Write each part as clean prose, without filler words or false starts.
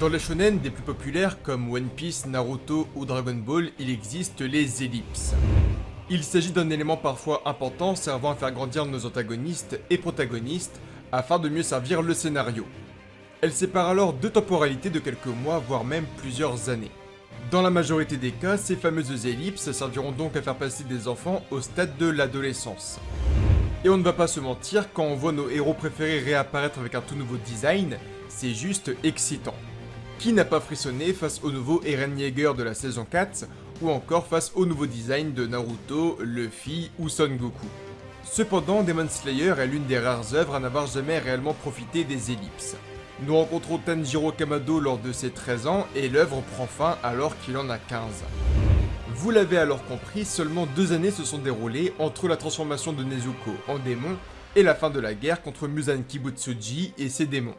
Dans les shonen des plus populaires comme One Piece, Naruto ou Dragon Ball, il existe les ellipses. Il s'agit d'un élément parfois important servant à faire grandir nos antagonistes et protagonistes afin de mieux servir le scénario. Elles séparent alors deux temporalités de quelques mois voire même plusieurs années. Dans la majorité des cas, ces fameuses ellipses serviront donc à faire passer des enfants au stade de l'adolescence. Et on ne va pas se mentir, quand on voit nos héros préférés réapparaître avec un tout nouveau design, c'est juste excitant. Qui n'a pas frissonné face au nouveau Eren Yeager de la saison 4, ou encore face au nouveau design de Naruto, Luffy ou Son Goku. Cependant, Demon Slayer est l'une des rares œuvres à n'avoir jamais réellement profité des ellipses. Nous rencontrons Tanjiro Kamado lors de ses 13 ans et l'œuvre prend fin alors qu'il en a 15. Vous l'avez alors compris, seulement 2 années se sont déroulées entre la transformation de Nezuko en démon et la fin de la guerre contre Muzan Kibutsuji et ses démons.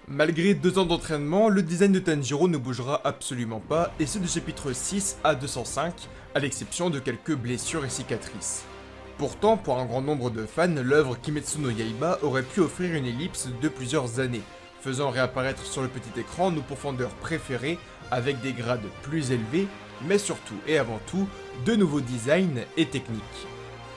Malgré 2 ans d'entraînement, le design de Tanjiro ne bougera absolument pas, et ce du chapitre 6 à 205, à l'exception de quelques blessures et cicatrices. Pourtant, pour un grand nombre de fans, l'œuvre Kimetsu no Yaiba aurait pu offrir une ellipse de plusieurs années, faisant réapparaître sur le petit écran nos pourfendeurs préférés avec des grades plus élevés, mais surtout et avant tout, de nouveaux designs et techniques.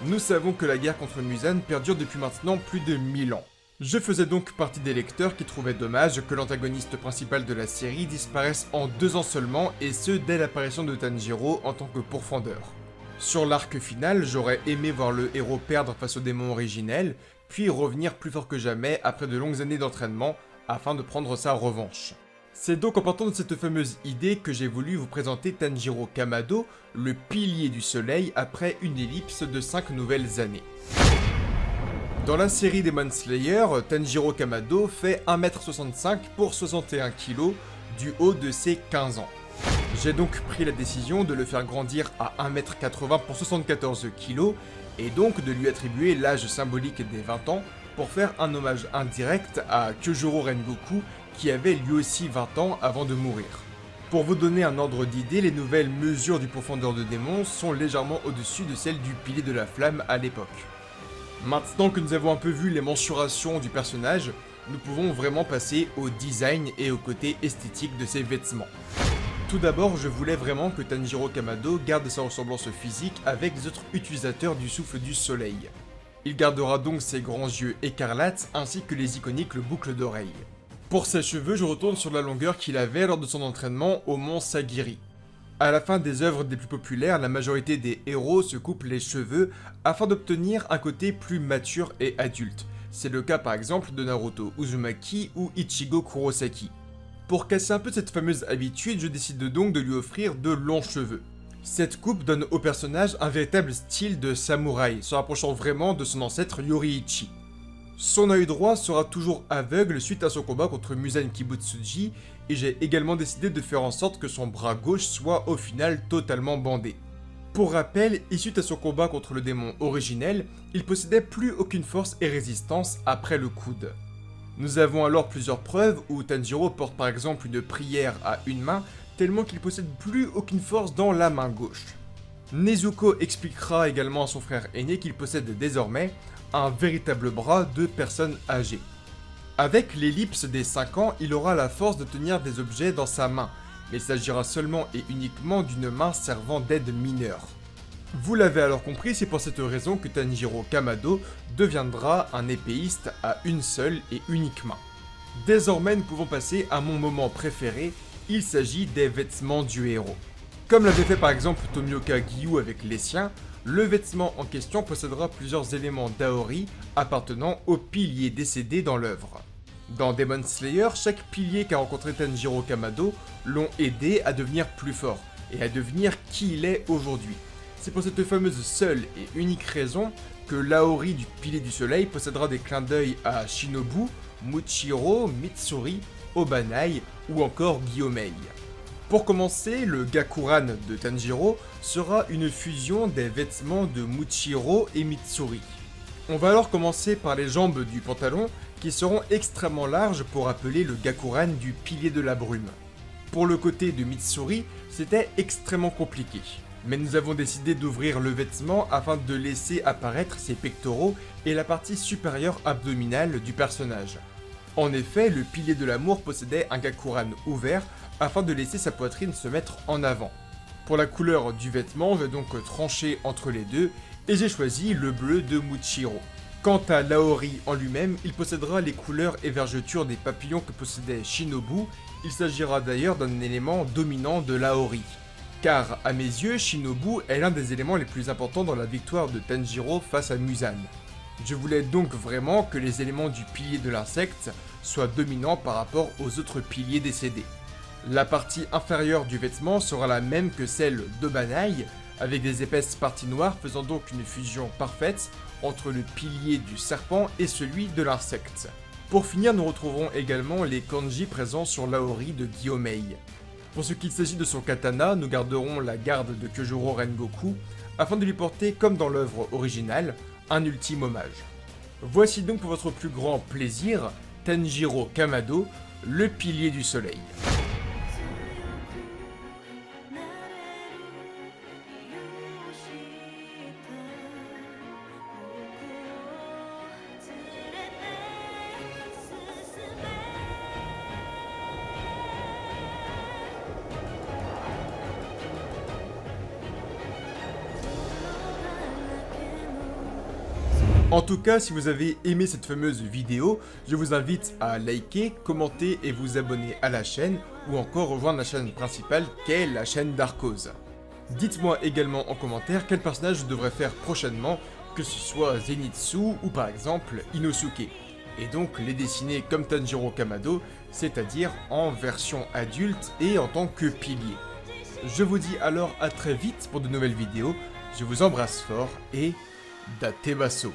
Nous savons que la guerre contre Muzan perdure depuis maintenant plus de 1000 ans. Je faisais donc partie des lecteurs qui trouvaient dommage que l'antagoniste principal de la série disparaisse en 2 ans seulement, et ce dès l'apparition de Tanjiro en tant que pourfendeur. Sur l'arc final, j'aurais aimé voir le héros perdre face au démon originel, puis revenir plus fort que jamais après de longues années d'entraînement, afin de prendre sa revanche. C'est donc en partant de cette fameuse idée que j'ai voulu vous présenter Tanjiro Kamado, le pilier du soleil, après une ellipse de 5 nouvelles années. Dans la série Demon Slayer, Tanjiro Kamado fait 1m65 pour 61 kg du haut de ses 15 ans. J'ai donc pris la décision de le faire grandir à 1m80 pour 74 kg et donc de lui attribuer l'âge symbolique des 20 ans pour faire un hommage indirect à Kyojuro Rengoku qui avait lui aussi 20 ans avant de mourir. Pour vous donner un ordre d'idée, les nouvelles mesures du profondeur de démon sont légèrement au-dessus de celles du pilier de la flamme à l'époque. Maintenant que nous avons un peu vu les mensurations du personnage, nous pouvons vraiment passer au design et au côté esthétique de ses vêtements. Tout d'abord, je voulais vraiment que Tanjiro Kamado garde sa ressemblance physique avec les autres utilisateurs du souffle du soleil. Il gardera donc ses grands yeux écarlates ainsi que les iconiques boucles d'oreilles. Pour ses cheveux, je retourne sur la longueur qu'il avait lors de son entraînement au mont Sagiri. À la fin des œuvres des plus populaires, la majorité des héros se coupent les cheveux afin d'obtenir un côté plus mature et adulte. C'est le cas par exemple de Naruto Uzumaki ou Ichigo Kurosaki. Pour casser un peu cette fameuse habitude, je décide donc de lui offrir de longs cheveux. Cette coupe donne au personnage un véritable style de samouraï, se rapprochant vraiment de son ancêtre Yoriichi. Son œil droit sera toujours aveugle suite à son combat contre Muzan Kibutsuji, et j'ai également décidé de faire en sorte que son bras gauche soit au final totalement bandé. Pour rappel, et suite à son combat contre le démon originel, il possédait plus aucune force et résistance après le coude. Nous avons alors plusieurs preuves où Tanjiro porte par exemple une prière à une main, tellement qu'il possède plus aucune force dans la main gauche. Nezuko expliquera également à son frère aîné qu'il possède désormais un véritable bras de personne âgée. Avec l'ellipse des 5 ans, il aura la force de tenir des objets dans sa main, mais il s'agira seulement et uniquement d'une main servant d'aide mineure. Vous l'avez alors compris, c'est pour cette raison que Tanjiro Kamado deviendra un épéiste à une seule et unique main. Désormais, nous pouvons passer à mon moment préféré, il s'agit des vêtements du héros. Comme l'avait fait par exemple Tomioka Gyu avec les siens, le vêtement en question possédera plusieurs éléments d'aori appartenant aux piliers décédés dans l'œuvre. Dans Demon Slayer, chaque pilier qu'a rencontré Tanjiro Kamado l'ont aidé à devenir plus fort et à devenir qui il est aujourd'hui. C'est pour cette fameuse seule et unique raison que l'Aori du pilier du soleil possédera des clins d'œil à Shinobu, Muchiro, Mitsuri, Obanai ou encore Gyomei. Pour commencer, le Gakuran de Tanjiro sera une fusion des vêtements de Muchiro et Mitsuri. On va alors commencer par les jambes du pantalon qui seront extrêmement larges pour rappeler le Gakuran du pilier de la brume. Pour le côté de Mitsuri, c'était extrêmement compliqué, mais nous avons décidé d'ouvrir le vêtement afin de laisser apparaître ses pectoraux et la partie supérieure abdominale du personnage. En effet, le pilier de l'amour possédait un Gakuran ouvert afin de laisser sa poitrine se mettre en avant. Pour la couleur du vêtement, je vais donc trancher entre les deux et j'ai choisi le bleu de Muchiro. Quant à l'Aori en lui-même, il possédera les couleurs et vergetures des papillons que possédait Shinobu. Il s'agira d'ailleurs d'un élément dominant de l'Aori. Car, à mes yeux, Shinobu est l'un des éléments les plus importants dans la victoire de Tanjiro face à Muzan. Je voulais donc vraiment que les éléments du pilier de l'insecte soient dominants par rapport aux autres piliers décédés. La partie inférieure du vêtement sera la même que celle de Banai, avec des épaisses parties noires faisant donc une fusion parfaite entre le pilier du serpent et celui de l'insecte. Pour finir, nous retrouverons également les kanji présents sur l'Aori de Gyomei. Pour ce qu'il s'agit de son katana, nous garderons la garde de Kyojuro Rengoku, afin de lui porter, comme dans l'œuvre originale, un ultime hommage. Voici donc pour votre plus grand plaisir, Tanjiro Kamado, le pilier du soleil. En tout cas, si vous avez aimé cette fameuse vidéo, je vous invite à liker, commenter et vous abonner à la chaîne, ou encore rejoindre la chaîne principale qu'est la chaîne d'Arcos. Dites-moi également en commentaire quel personnage je devrais faire prochainement, que ce soit Zenitsu ou par exemple Inosuke, et donc les dessiner comme Tanjiro Kamado, c'est-à-dire en version adulte et en tant que pilier. Je vous dis alors à très vite pour de nouvelles vidéos, je vous embrasse fort et Datebaso.